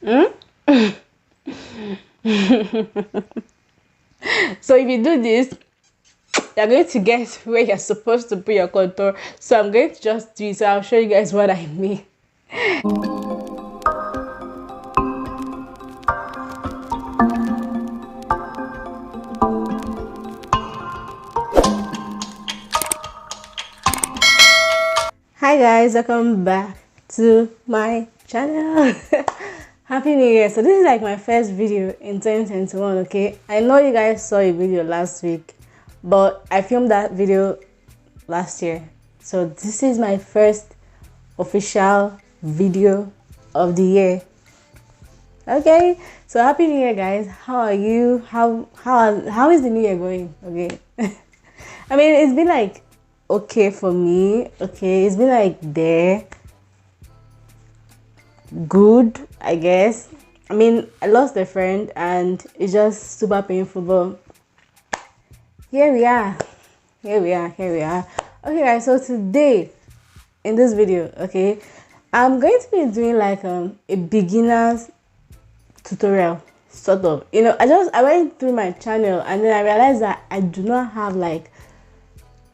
So if you do this, you're going to get where you're supposed to put your contour. So I'm going to just do it. So I'll show you guys what I mean. Hi guys, welcome back to my channel. Happy New Year. So this is like my first video in 2021. Okay, I know you guys saw a video last week, but I filmed that video last year, so this is my first official video of the year. Okay, so happy New Year guys. How are you? How is the new year going? Okay. I mean, it's been like okay for me. Okay, it's been like there, good, I guess. I mean, I lost a friend and it's just super painful, but here we are. Okay guys, so today in this video, okay, I'm going to be doing like a beginner's tutorial, sort of. You know, I went through my channel and then I realized that I do not have like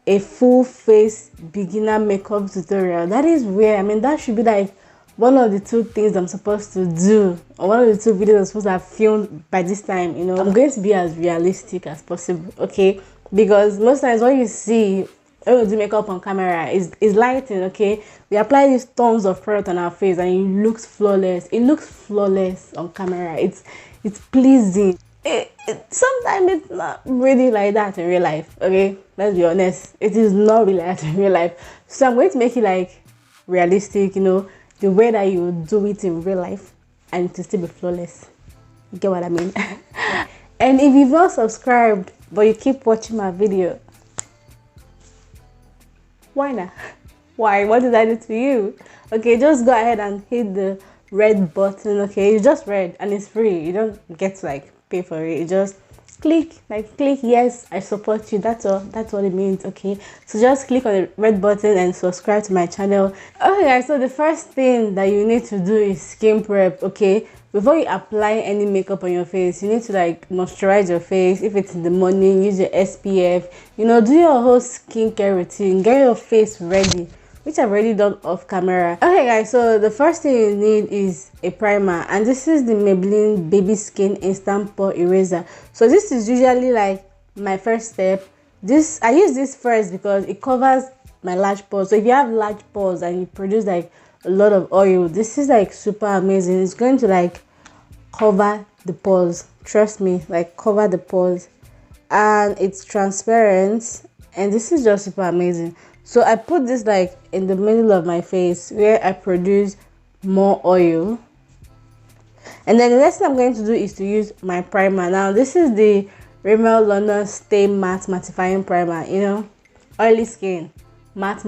a full face beginner makeup tutorial. That is weird. I mean, that should be like one of the two things I'm supposed to do, or one of the two videos I'm supposed to have filmed by this time. You know, I'm going to be as realistic as possible, okay? Because most times what you see when we do makeup on camera is lighting, okay? We apply these tons of product on our face and it looks flawless. It looks flawless on camera. It's pleasing. Sometimes it's not really like that in real life, okay? Let's be honest. It is not really like that in real life. So I'm going to make it like realistic, you know, the way that you do it in real life, and to still be flawless. You get what I mean? And if you've not subscribed but you keep watching my video, why not? Why? What did I do to you? Okay, just go ahead and hit the red button. Okay, it's just red and it's free. You don't get to like pay for it. You just click yes, I support you. That's all. That's what it means. Okay, so just click on the red button and subscribe to my channel. Okay guys, so the first thing that you need to do is skin prep. Okay, before you apply any makeup on your face, you need to like moisturize your face. If it's in the morning, use your SPF, you know, do your whole skincare routine, get your face ready, which I've already done off camera. Okay guys, so the first thing you need is a primer, and this is the Maybelline Baby Skin Instant Pore Eraser. So this is usually like my first step. I use this first because it covers my large pores. So if you have large pores and you produce like a lot of oil, this is like super amazing. It's going to like cover the pores, trust me, like cover the pores, and it's transparent, and this is just super amazing. So I put this like in the middle of my face where I produce more oil. And then the next thing I'm going to do is to use my primer. Now this is the Rimmel London Stay Matte Mattifying Primer. You know, oily skin, matte.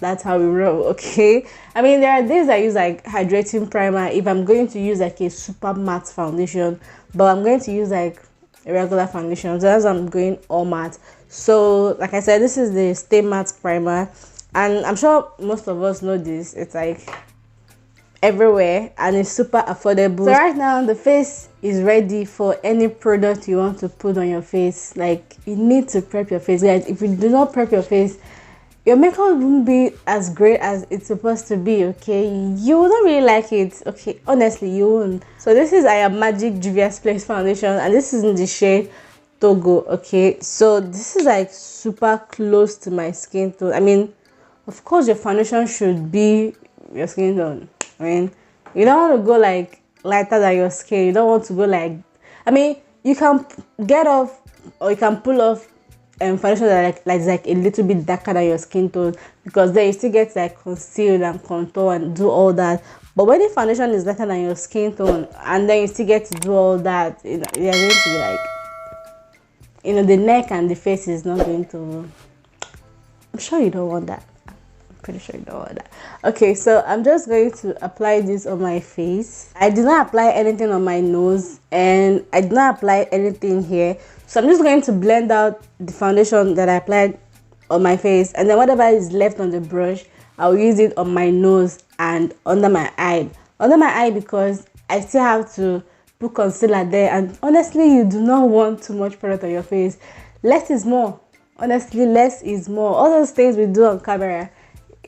That's how we roll, okay? I mean, there are days I use like hydrating primer if I'm going to use like a super matte foundation, but I'm going to use like a regular foundation, so as I'm going all matte. So like I said, this is the Stay Matte Primer, and I'm sure most of us know this. It's like everywhere and it's super affordable. So right now the face is ready for any product you want to put on your face. Like, you need to prep your face, guys. If you do not prep your face, your makeup won't be as great as it's supposed to be, okay? You will not really like it, okay? Honestly, you won't. So this is I Am Magic Juvias Place Foundation, and this is in the shade Togo, okay? So this is like super close to my skin tone. I mean, of course your foundation should be your skin tone. I mean, you don't want to go like lighter than your skin. You don't want to go like, I mean, you can get off or you can pull off foundation that like a little bit darker than your skin tone, because then you still get like conceal and contour and do all that. But when the foundation is lighter than your skin tone and then you still get to do all that, you know, you're going to be like, you know, the neck and the face is not going to, I'm sure you don't want that. Pretty sure you know all that. Okay, so I'm just going to apply this on my face. I did not apply anything on my nose and I did not apply anything here, so I'm just going to blend out the foundation that I applied on my face, and then whatever is left on the brush, I'll use it on my nose and under my eye, because I still have to put concealer there, and honestly, you do not want too much product on your face. Less is more. Honestly, less is more. All those things we do on camera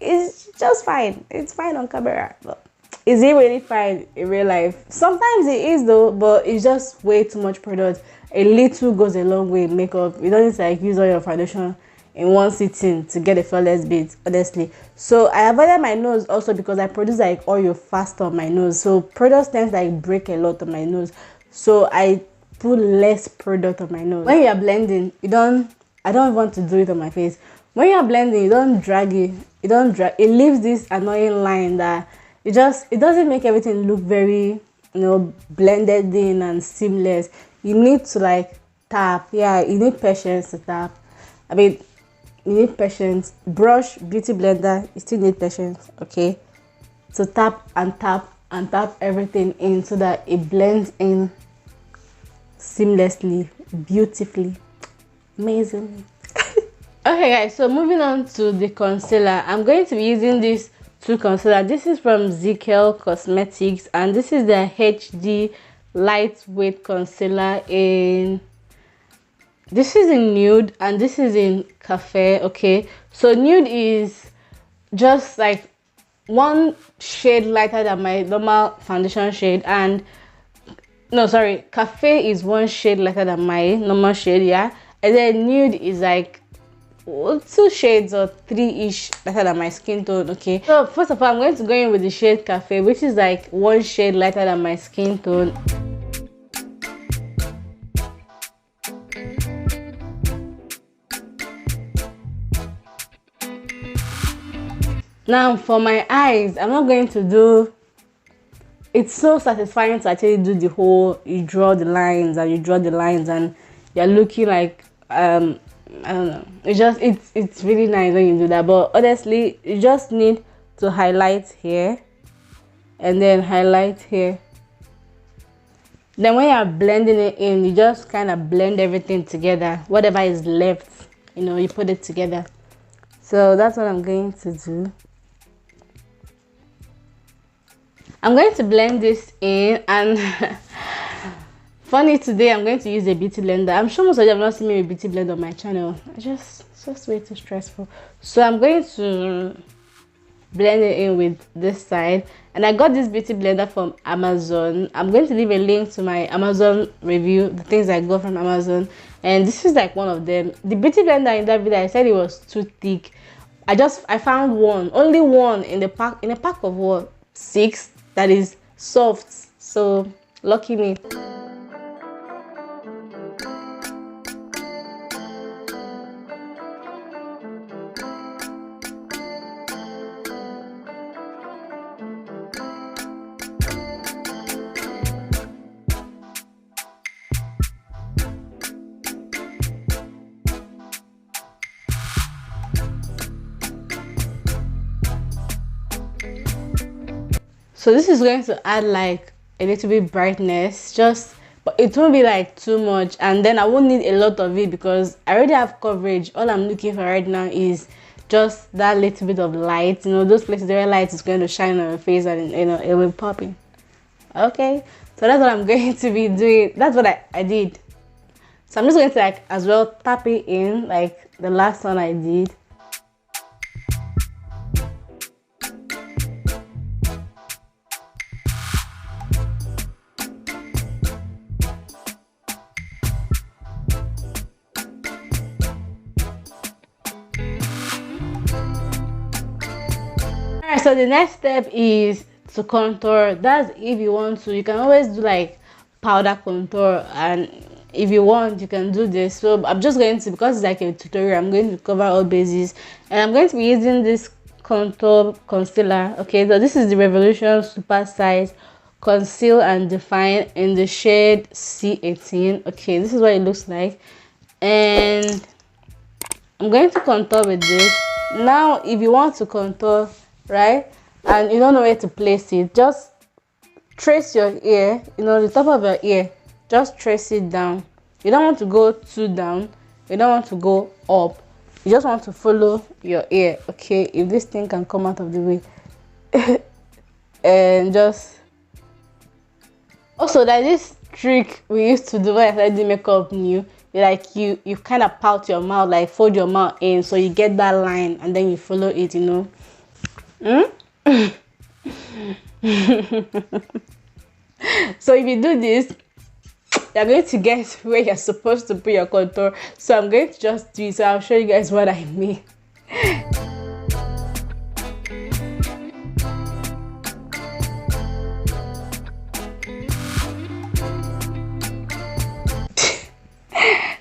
is just fine. It's fine on camera, but is it really fine in real life? Sometimes it is though, but it's just way too much product. A little goes a long way in makeup. You don't need to like use all your foundation in one sitting to get a flawless bit, honestly. So I avoided my nose also because I produce like oil fast on my nose, so products tend to like break a lot on my nose, so I put less product on my nose. When you are blending, I don't want to do it on my face. When you are blending, you don't drag it. It leaves this annoying line that it doesn't make everything look very, blended in and seamless. You need to like tap. Yeah, you need patience to tap. I mean, you need patience. Brush, beauty blender, you still need patience, okay? So tap and tap and tap everything in so that it blends in seamlessly, beautifully, amazingly. Okay guys, so moving on to the concealer. I'm going to be using this two concealer. This is from Zikel Cosmetics, and this is the HD lightweight concealer this is in Nude and this is in Cafe. Okay, so Nude is just like one shade lighter than my normal foundation shade, and no, sorry, Cafe is one shade lighter than my normal shade, yeah, and then Nude is like 2 shades or 3-ish lighter than my skin tone. Okay, so first of all, I'm going to go in with the shade Cafe, which is like 1 shade lighter than my skin tone. Now for my eyes, I'm not going to do, it's so satisfying to actually do the whole, you draw the lines and you're looking like, I don't know, it's really nice when you do that. But honestly, you just need to highlight here and then highlight here. Then when you're blending it in, you just kind of blend everything together. Whatever is left, you put it together. So that's what I'm going to do. I'm going to blend this in, and funny, today I'm going to use a beauty blender. I'm sure most of you have not seen me with beauty blender on my channel. It's just way too stressful. So I'm going to blend it in with this side, and I got this beauty blender from Amazon. I'm going to leave a link to my Amazon review, the things I got from Amazon, and this is like one of them. The beauty blender in that video, I said it was too thick. I found only one in a pack of what, 6 that is soft. So lucky me. So this is going to add like a little bit brightness, but it won't be like too much, and then I won't need a lot of it because I already have coverage. All I'm looking for right now is just that little bit of light, those places where light is going to shine on your face, and it will be popping. Okay, so that's what I'm going to be doing. That's what I did. So I'm just going to like as well tap it in like the last one I did. Alright, so the next step is to contour. That's if you want to. You can always do like powder contour, and if you want, you can do this. So I'm just going to, because it's like a tutorial, I'm going to cover all bases, and I'm going to be using this contour concealer. Okay, so this is the Revlution Super Size Conceal and Define in the shade C18. Okay, this is what it looks like, and I'm going to contour with this. Now if you want to contour, right, and you don't know where to place it, just trace your ear, the top of your ear, just trace it down. You don't want to go too down, you don't want to go up, you just want to follow your ear. Okay, if this thing can come out of the way and just Also, there's this trick we used to do when I started doing makeup new. Like you kind of pout your mouth, like fold your mouth in, so you get that line, and then you follow it. You know. So if you do this, you're going to get where you're supposed to put your contour. So I'm going to just do it. So I'll show you guys what I mean.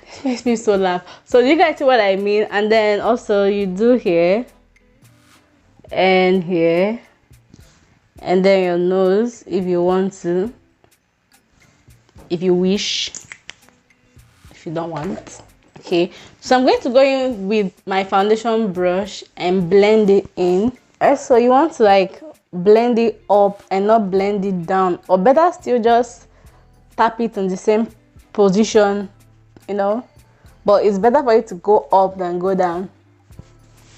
This makes me so laugh. So you guys see what I mean? And then also you do here and here, and then your nose if you want to, if you wish, if you don't want. Okay, so I'm going to go in with my foundation brush and blend it in. Also, you want to like blend it up and not blend it down, or better still, just tap it in the same position, you know. But it's better for it to go up than go down,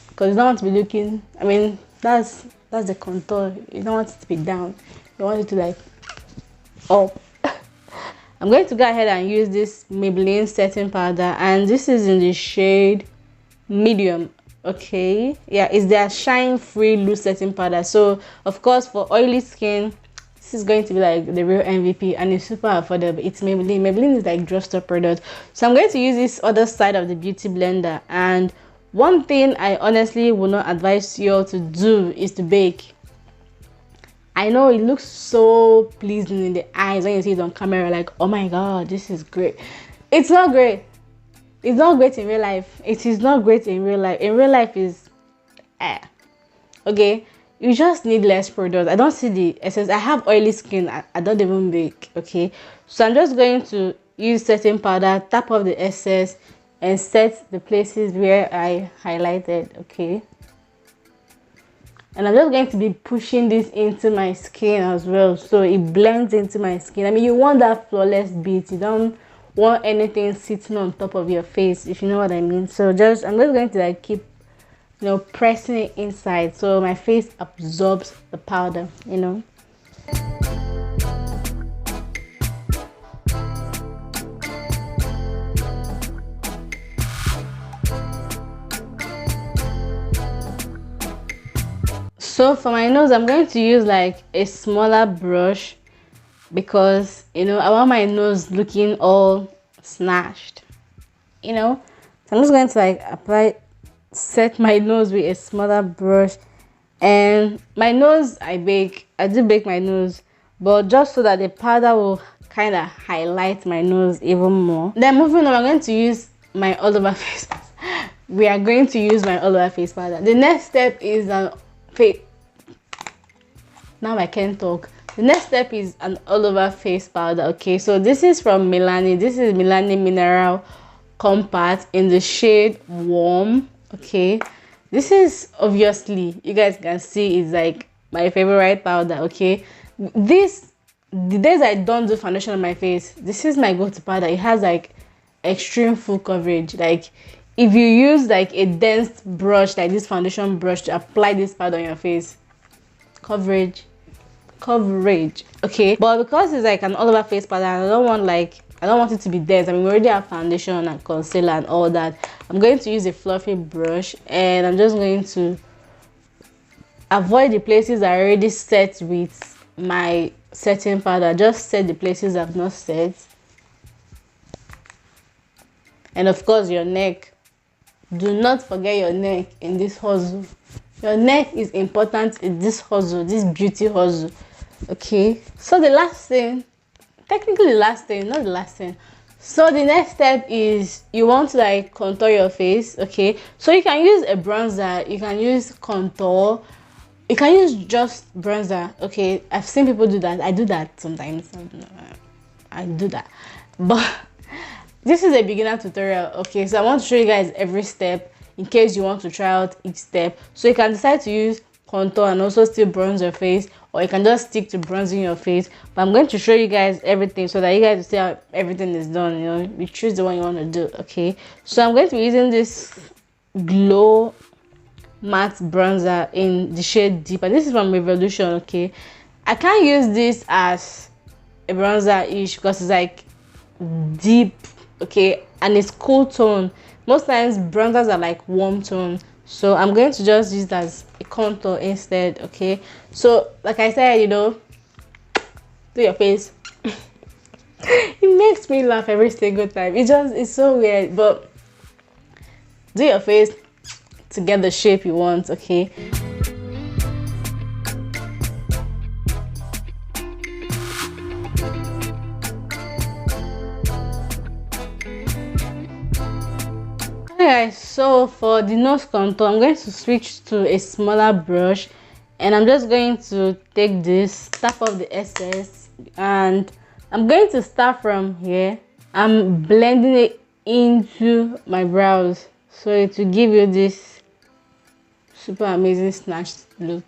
because you don't want to be looking, I mean, that's the contour. You don't want it to be down, you want it to like up. I'm going to go ahead and use this Maybelline setting powder, and this is in the shade medium. Okay, yeah, it's their shine free loose setting powder. So of course for oily skin, this is going to be like the real MVP, and it's super affordable. It's Maybelline. Maybelline is like drugstore product. So I'm going to use this other side of the beauty blender, and one thing I honestly would not advise you all to do is to bake. I know it looks so pleasing in the eyes when you see it on camera, like, oh my god, this is great. It's not great. It's not great in real life. It is not great in real life. In real life is okay. You just need less product. I don't see the essence. I have oily skin. I don't even bake. Okay, so I'm just going to use setting powder, tap off the excess, and set the places where I highlighted. Okay, and I'm just going to be pushing this into my skin as well, so it blends into my skin. I mean, you want that flawless beat. You don't want anything sitting on top of your face, if you know what I mean. So I'm just going to like keep, you know, pressing it inside so my face absorbs the powder, you know. So for my nose, I'm going to use like a smaller brush, because, you know, I want my nose looking all snatched, you know. So I'm just going to like set my nose with a smaller brush. And my nose, I do bake my nose, but just so that the powder will kind of highlight my nose even more. Then moving on, I'm going to use my all over face powder. We are going to use my all over face powder. The next step is an face. Now I can't talk. The next step is an all over face powder. Okay, so this is from Milani. This is Milani Mineral Compact in the shade Warm. Okay, this is obviously, you guys can see, is like my favorite powder. Okay, the days I don't do foundation on my face, this is my go-to powder. It has like extreme full coverage. Like if you use like a dense brush, like this foundation brush, to apply this powder on your face, coverage. Okay, but because it's like an all over face powder, I don't want it to be dense. I mean, we already have foundation and concealer and all that. I'm going to use a fluffy brush, and I'm just going to avoid the places I already set with my setting powder. Just set the places I've not set. And of course your neck. Do not forget your neck in this hustle. Your neck is important in this hustle, this beauty hustle. Okay, so the last thing, technically the last thing, not the last thing. So the next step is you want to like contour your face. Okay, so you can use a bronzer, you can use contour, you can use just bronzer. Okay, I've seen people do that. I do that sometimes. I do that, but this is a beginner tutorial. Okay, so I want to show you guys every step in case you want to try out each step. So you can decide to use contour and also still bronze your face, or you can just stick to bronzing your face. But I'm going to show you guys everything so that you guys will see how everything is done. You know, you choose the one you want to do. Okay, so I'm going to be using this Glow Matte Bronzer in the shade Deep, and this is from Revlution. Okay, I can't use this as a bronzer-ish because it's like deep, okay, and it's cool tone. Most times bronzers are like warm tone, so I'm going to just use it as a contour instead. Okay, so like I said, you know, do your face. It makes me laugh every single time. It's so weird, but do your face to get the shape you want. Okay, guys, so for the nose contour, I'm going to switch to a smaller brush, and I'm just going to take this, tap off the excess, and I'm going to start from here. I'm blending it into my brows, so it will give you this super amazing snatched look.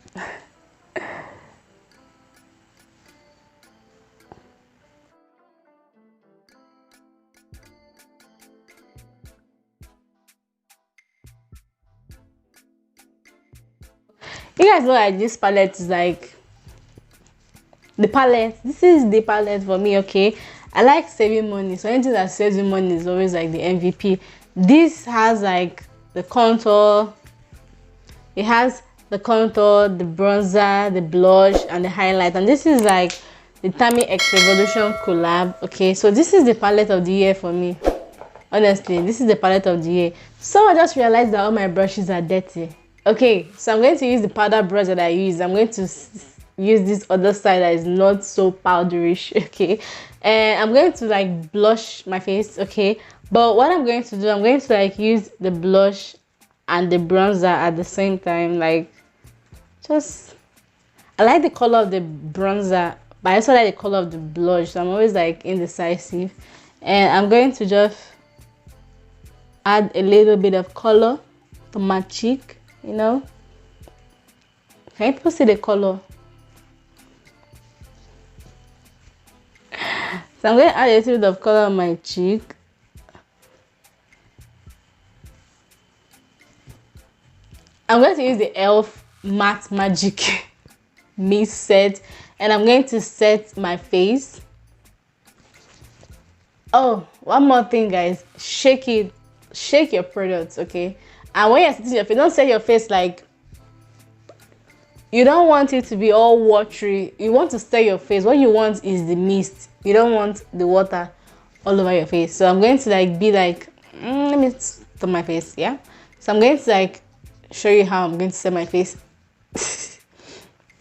You guys know that this palette is like the palette. This is the palette for me. Okay, I like saving money, so anything that saves you money is always like the MVP. This has like the contour, it has the contour, the bronzer, the blush, and the highlight, and this is like the Tammi X Revlution collab. Okay, so this is the palette of the year for me. Honestly, this is the palette of the year. So I just realized that all my brushes are dirty. Okay, so I'm going to use the powder brush that I use. I'm going to use this other side that is not so powderish. Okay, and I'm going to like blush my face. Okay, but what I'm going to do, I'm going to like use the blush and the bronzer at the same time. Like, just, I like the color of the bronzer, but I also like the color of the blush, so I'm always like indecisive. And I'm going to just add a little bit of color to my cheek, you know. Can you see the color? So I'm going to add a little bit of color on my cheek. I'm going to use the e.l.f. Matte Magic Mist Set, and I'm going to set my face. Oh, one more thing, guys. Shake it. Shake your products, okay? And when you're setting your face, don't set your face like, you don't want it to be all watery. You want to set your face. What you want is the mist. You don't want the water all over your face. So I'm going to like be like, let me set my face, yeah? So I'm going to like show you how I'm going to set my face.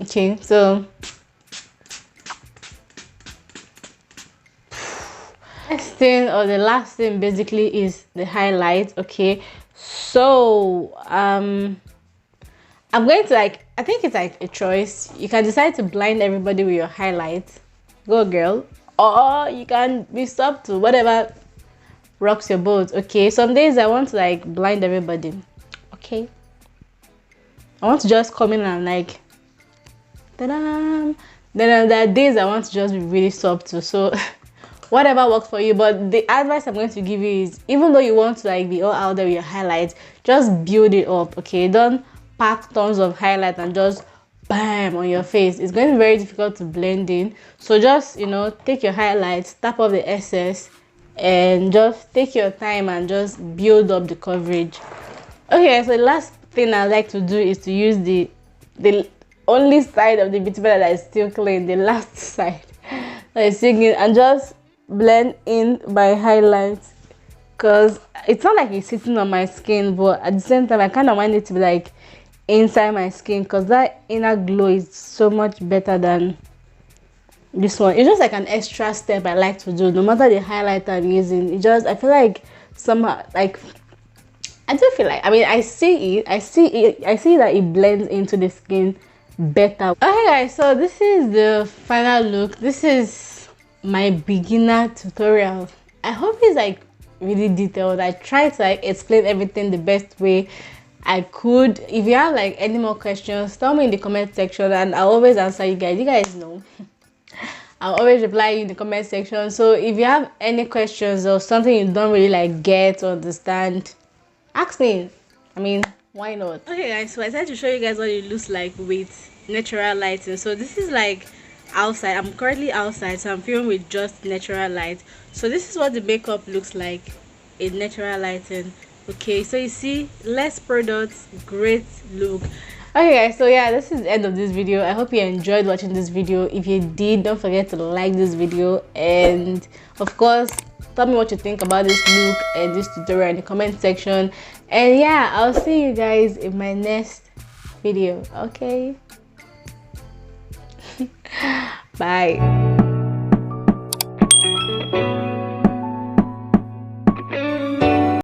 Okay, so next thing, or the last thing basically, is the highlight. Okay, so I'm going to like, I think it's like a choice. You can decide to blind everybody with your highlight, go girl, or you can be subtle, whatever rocks your boat. Okay, some days I want to like blind everybody. Okay, I want to just come in and like, ta-da! Then there are days I want to just be really subtle, so whatever works for you. But the advice I'm going to give you is, even though you want to like be all out there with your highlights, just build it up. Okay, don't pack tons of highlight and just bam on your face. It's going to be very difficult to blend in. So just, you know, take your highlights, tap off the excess, and just take your time and just build up the coverage. Okay, so the last thing I like to do is to use the only side of the beauty blender that is still clean, the last side that is still clean, and just blend in my highlights, because it's not like it's sitting on my skin, but at the same time I kind of want it to be like inside my skin, because that inner glow is so much better than this one. It's just like an extra step I like to do, no matter the highlight I'm using. It just, I feel like somehow, like, I do feel like, I mean, I see that it blends into the skin better. Okay guys, so this is the final look. This is my beginner tutorial. I hope it's like really detailed. I tried to like explain everything the best way I could. If you have like any more questions, tell me in the comment section and I'll always answer you guys. You guys know I'll always reply you in the comment section. So if you have any questions or something you don't really like get or understand, ask me. I mean, why not? Okay guys, so I decided to show you guys what it looks like with natural lighting. So this is like outside. I'm currently outside, so I'm filming with just natural light. So this is what the makeup looks like in natural lighting. Okay, so you see, less products, great look. Okay guys, so yeah, this is the end of this video. I hope you enjoyed watching this video. If you did, don't forget to like this video, and of course tell me what you think about this look and this tutorial in the comment section. And yeah, I'll see you guys in my next video. Okay. Bye.